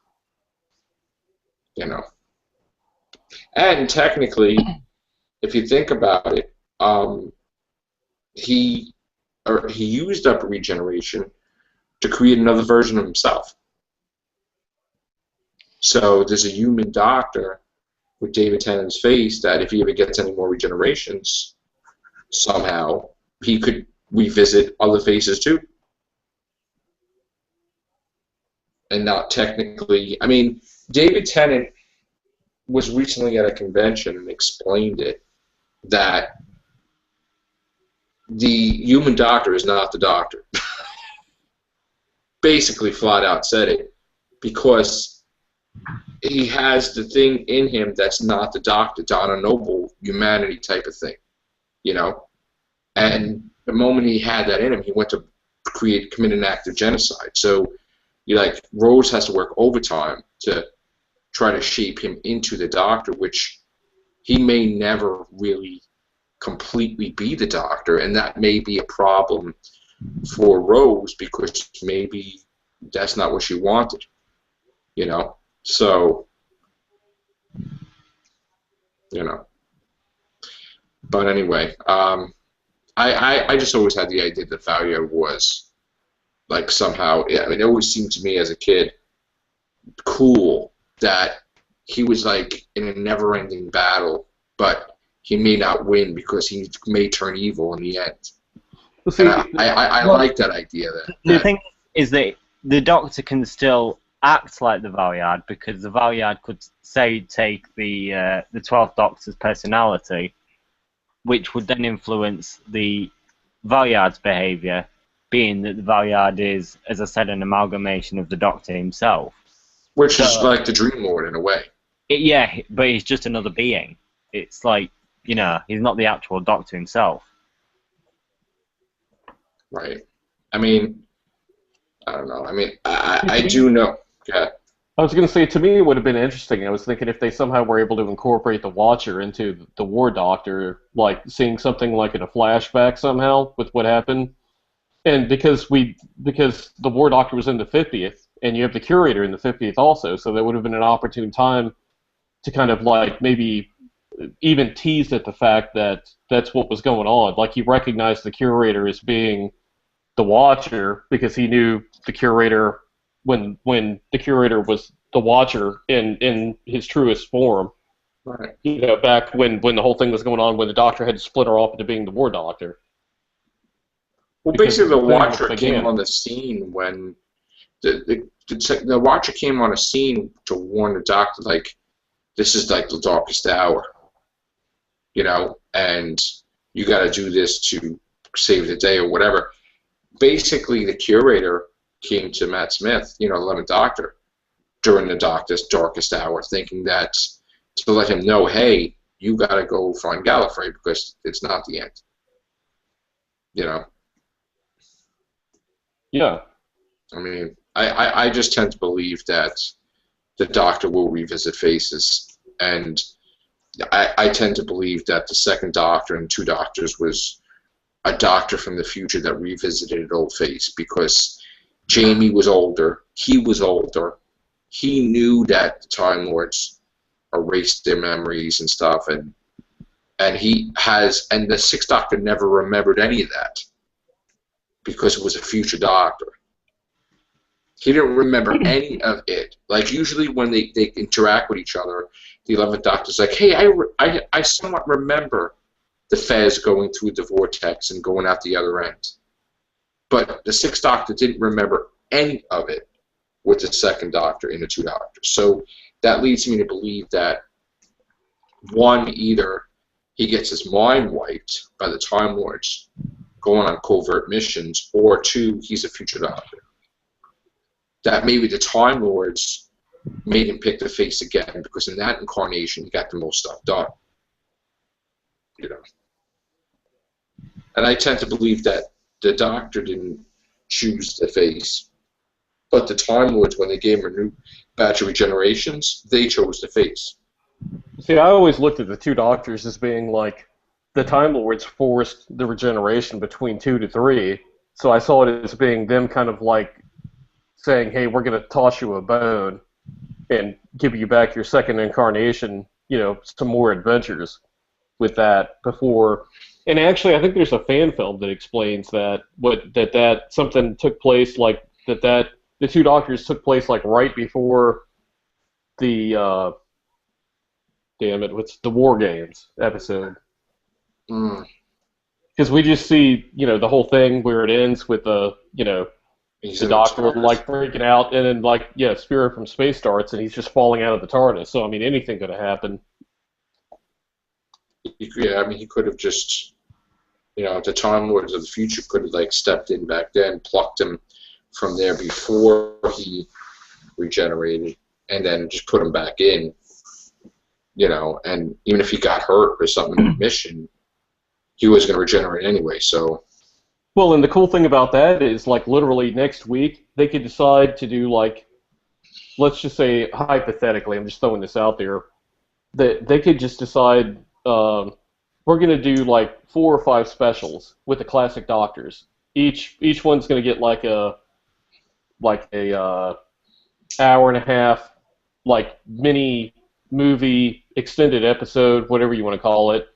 You know. And technically, if you think about it, he used up regeneration to create another version of himself. So there's a human doctor with David Tennant's face that if he ever gets any more regenerations, somehow he could revisit other faces too. And not technically, I mean, David Tennant was recently at a convention and explained it, that the human doctor is not the doctor. Basically flat out said it, because he has the thing in him that's not the doctor, Donna Noble humanity type of thing, you know. And the moment he had that in him, he went to commit an act of genocide. So, Rose has to work overtime to try to shape him into the doctor, which he may never really completely be the doctor, and that may be a problem for Rose, because maybe that's not what she wanted, you know. So, you know. But anyway, I just always had the idea that Valiant was, like, somehow, yeah, I mean, it always seemed to me as a kid cool that he was, like, in a never-ending battle, but he may not win because he may turn evil in the end. Well, see, and I like that idea. The thing is that the Doctor can still act like the Valiant, because the Valiant could, say, take the 12th Doctor's personality, which would then influence the Valiant's behaviour, being that the Valiant is, as I said, an amalgamation of the Doctor himself. Which is like the Dream Lord in a way. Yeah, but he's just another being. It's like, you know, he's not the actual Doctor himself. Right. I mean, I don't know. I mean, I do know. Yeah. I was going to say, to me, it would have been interesting. I was thinking if they somehow were able to incorporate the Watcher into the War Doctor, like seeing something like in a flashback somehow with what happened. And because the War Doctor was in the 50th, and you have the Curator in the 50th also, so that would have been an opportune time to kind of like maybe even tease at the fact that that's what was going on. Like, he recognized the Curator as being the Watcher because he knew the Curator when the Curator was the Watcher in his truest form. Right. You know, back when the whole thing was going on, when the Doctor had to split her off into being the War Doctor. Well, basically, the Watcher came on the scene when the Watcher came on a scene to warn the Doctor, like, this is like the darkest hour, you know, and you got to do this to save the day or whatever. Basically, the Curator came to Matt Smith, you know, the 11th Doctor, during the Doctor's darkest hour, thinking that to let him know, hey, you got to go find Gallifrey because it's not the end, you know. Yeah. I mean, I just tend to believe that the Doctor will revisit faces, and I tend to believe that the second Doctor and two Doctors was a Doctor from the future that revisited an old face, because Jamie was older, he was older, he knew that the Time Lords erased their memories and stuff, and the Sixth Doctor never remembered any of that because it was a future Doctor. He didn't remember any of it. Like, usually when they interact with each other, the 11th Doctor's like, hey, I somewhat remember the Fez going through the vortex and going out the other end. But the 6th Doctor didn't remember any of it with the 2nd Doctor and the 2 Doctors. So that leads me to believe that, one, either he gets his mind wiped by the Time Lords going on covert missions, or 2, he's a future Doctor. That maybe the Time Lords made him pick the face again, because in that incarnation he got the most stuff done. You know. And I tend to believe that the Doctor didn't choose the face, but the Time Lords, when they gave him a new batch of regenerations, they chose the face. See, I always looked at the 2 Doctors as being like the Time Lords forced the regeneration between 2 to 3, so I saw it as being them kind of like saying, hey, we're going to toss you a bone and give you back your 2nd incarnation, you know, some more adventures with that before. And actually, I think there's a fan film that explains that that something took place like that the 2 Doctors took place like right before the what's the War Games episode. Because we just see, you know, the whole thing where it ends with the Doctor like freaking out, and then like Spirit from Space starts, and he's just falling out of the TARDIS. So I mean, anything could have happened. Yeah, I mean, he could have just, the Time Lords of the future could have like stepped in back then, plucked him from there before he regenerated, and then just put him back in. And even if he got hurt or something in the mission, he was going to regenerate anyway. So. Well, and the cool thing about that is, like, literally next week, they could decide to do, like, let's just say, hypothetically, I'm just throwing this out there, that they could just decide, we're going to do, like, 4 or 5 specials with the classic Doctors. Each one's going to get, like a hour and a half, like, mini movie, extended episode, whatever you want to call it,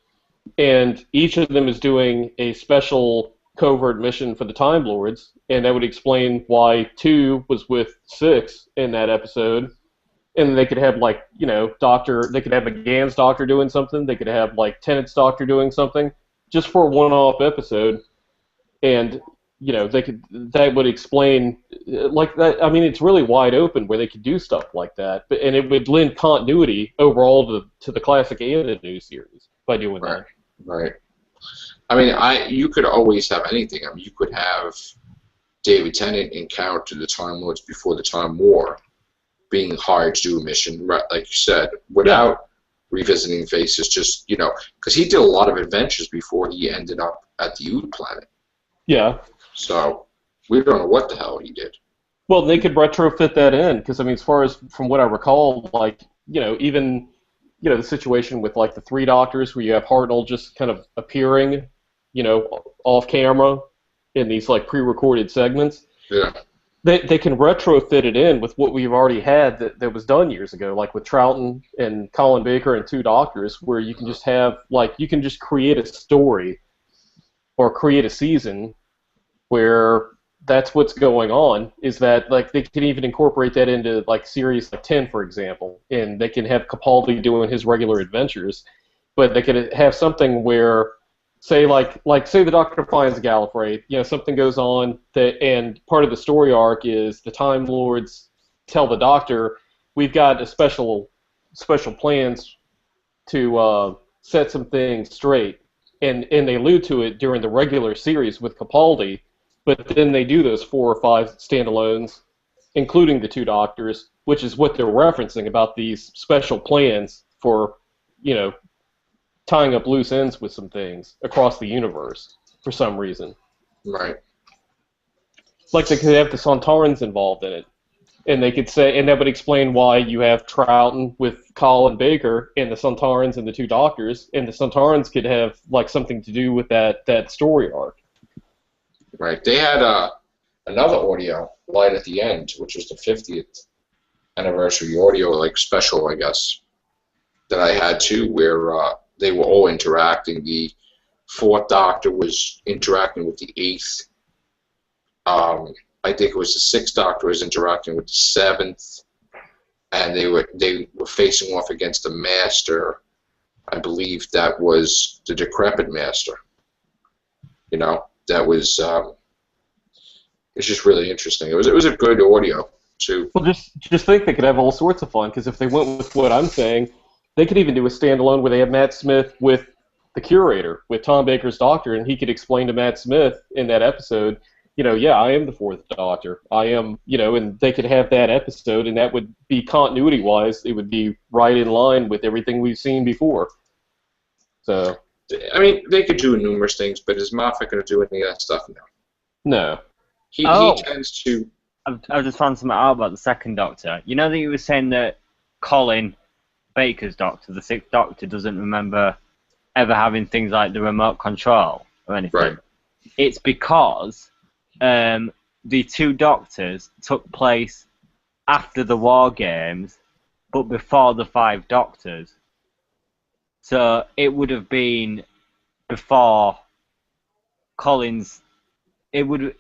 and each of them is doing a special covert mission for the Time Lords, and that would explain why 2 was with 6 in that episode. And they could have, like, Doctor, they could have McGann's Doctor doing something, they could have, like, Tennant's Doctor doing something, just for a one-off episode. And, that would explain, like, that. I mean, it's really wide open where they could do stuff like that, and it would lend continuity overall to the classic and the new series by doing that. Right. I mean, you could always have anything. I mean, you could have David Tennant encounter the Time Lords before the Time War, being hired to do a mission, right, like you said, without revisiting faces, just, because he did a lot of adventures before he ended up at the Ood planet. Yeah. So, we don't know what the hell he did. Well, they could retrofit that in, because, I mean, as far as, from what I recall, like, even, the situation with, like, the 3 Doctors, where you have Hartnell just kind of appearing, off camera in these, like, pre-recorded segments. Yeah. They can retrofit it in with what we've already had that was done years ago, like with Troughton and Colin Baker and 2 Doctors, where you can just have, like, you can just create a story or create a season where that's what's going on, is that, like, they can even incorporate that into, like, series like 10, for example, and they can have Capaldi doing his regular adventures, but they could have something where, say the Doctor finds Gallifrey, something goes on, and part of the story arc is the Time Lords tell the Doctor, we've got a special plans to set some things straight, and they allude to it during the regular series with Capaldi, but then they do those 4 or 5 standalones, including the 2 Doctors, which is what they're referencing about these special plans for, tying up loose ends with some things across the universe for some reason. Right. Like they could have the Sontarans involved in it, and they could say, and that would explain why you have Troughton with Colin Baker and the Sontarans and the 2 Doctors, and the Sontarans could have, like, something to do with that story arc. Right. They had another audio right at the end, which was the 50th anniversary audio, like, special, I guess, that I had too, where they were all interacting. The 4th Doctor was interacting with the 8th. I I think it was the Sixth Doctor was interacting with the Seventh, and they were facing off against the Master. I believe that was the decrepit Master. You know, that was it's just really interesting. It was a good audio too. Well, just think they could have all sorts of fun, because if they went with what I'm saying, they could even do a standalone where they have Matt Smith with the Curator, with Tom Baker's Doctor, and he could explain to Matt Smith in that episode, you know, yeah, I am the Fourth Doctor. I am, you know, and they could have that episode, and that would be continuity-wise, it would be right in line with everything we've seen before. So, I mean, they could do numerous things, but is Moffat going to do any of that stuff now? no. He tends to. I've just found something out about the Second Doctor. You know that you were saying that Colin Baker's Doctor, the Sixth Doctor, doesn't remember ever having things like the remote control or anything. Right. It's because the two Doctors took place after the War Games, but before the Five Doctors. So it would have been before Colin's. It would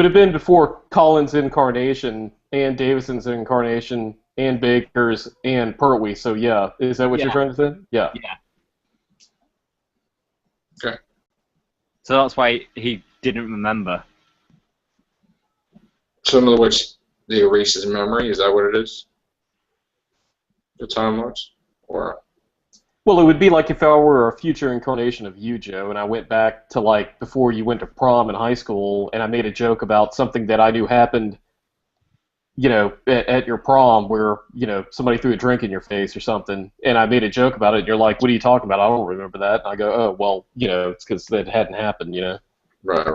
have been before Collins' incarnation and Davison's incarnation and Baker's and Pertwee. So yeah, is that what you're trying to say? Yeah. Yeah. Okay. So that's why he didn't remember. So in other words, they erase his memory. Is that what it is? The Time Lords, or? Well, it would be like if I were a future incarnation of you, Joe, and I went back to, like, before you went to prom in high school, and I made a joke about something that I knew happened, you know, at your prom where, you know, somebody threw a drink in your face or something, and I made a joke about it, and you're like, what are you talking about? I don't remember that. And I go, oh, well, you know, it's because that hadn't happened, you know. Right.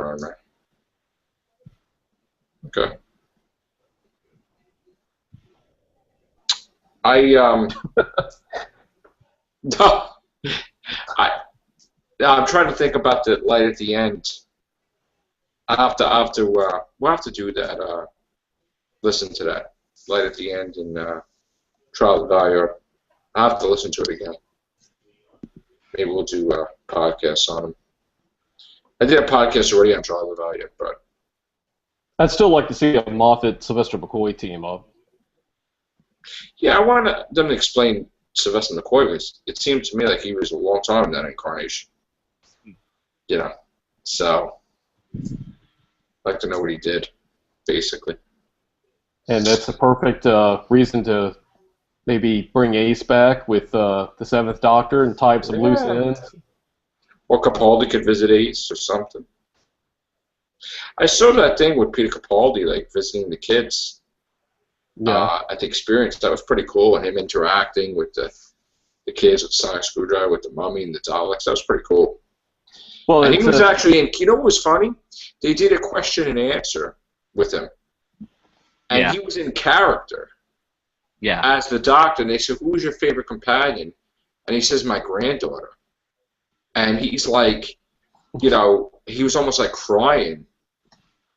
Okay. No, I'm trying to think about the light at the end. We'll have to do that. Listen to that light at the end in Trial of Valor. I'll have to listen to it again. Maybe we'll do podcasts on them. I did a podcast already on Trial of Valor, but I'd still like to see a Moffat Sylvester McCoy team up. yeah, I want them to explain Sylvester McCoy was. It seemed to me like he was a long time in that incarnation. You know, so I'd like to know what he did, basically. And that's a perfect reason to maybe bring Ace back with the Seventh Doctor and tie up some loose ends. Or Capaldi could visit Ace or something. I saw that thing with Peter Capaldi, like visiting the kids. Yeah. At the experience. That was pretty cool, and him interacting with the kids with Sonic Screwdriver, with the Mummy and the Daleks. That was pretty cool. Well, and he was actually in. You know what was funny? They did a question and answer with him, and he was in character. Yeah. As the Doctor, and they said, "Who's your favorite companion?" And he says, "My granddaughter." And he's like, you know, he was almost like crying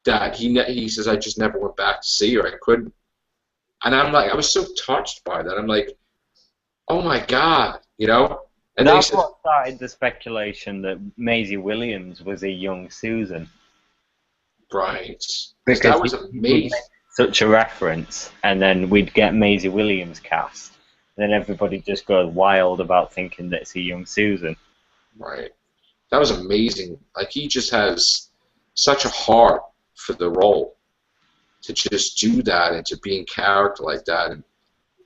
that he says, "I just never went back to see her. I couldn't." And I'm like, I was so touched by that. I'm like, oh my God, you know? And that's what started the speculation that Maisie Williams was a young Susan. Right. Because that was amazing. Such a reference, and then we'd get Maisie Williams cast. Then everybody just goes wild about thinking that it's a young Susan. Right. That was amazing. Like, he just has such a heart for the role. To just do that and to be in character like that and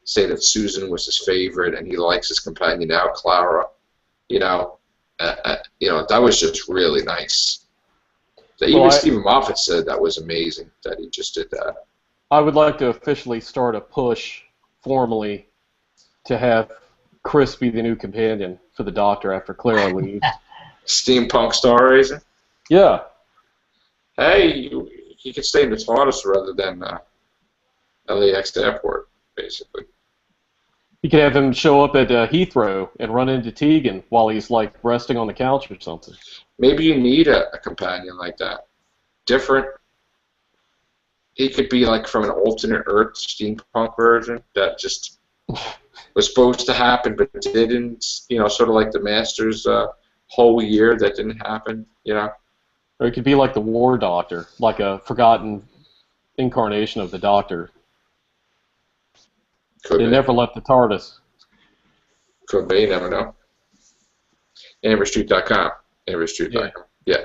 say that Susan was his favorite and he likes his companion now, Clara, you know, that was just really nice. Even Stephen Moffat said that was amazing that he just did that. I would like to officially start a push formally to have Chris be the new companion for the Doctor after Clara leaves. Steampunk Star Racer? Yeah. Hey, he could stay in the TARDIS rather than LAX Airport, basically. You could have him show up at Heathrow and run into Tegan while he's, like, resting on the couch or something. Maybe you need a companion like that. Different. He could be, like, from an alternate Earth steampunk version that just was supposed to happen but didn't. You know, sort of like the Masters whole year that didn't happen, you know. Or it could be like the War Doctor, like a forgotten incarnation of the Doctor. Could They be. never left the TARDIS. Could be. You never know. AmberStreet.com. AmberStreet.com. Yeah.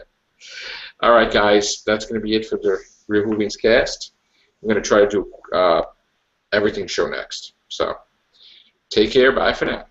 All right, guys. That's going to be it for the Real Whovians cast. I'm going to try to do everything show next. So, take care. Bye for now.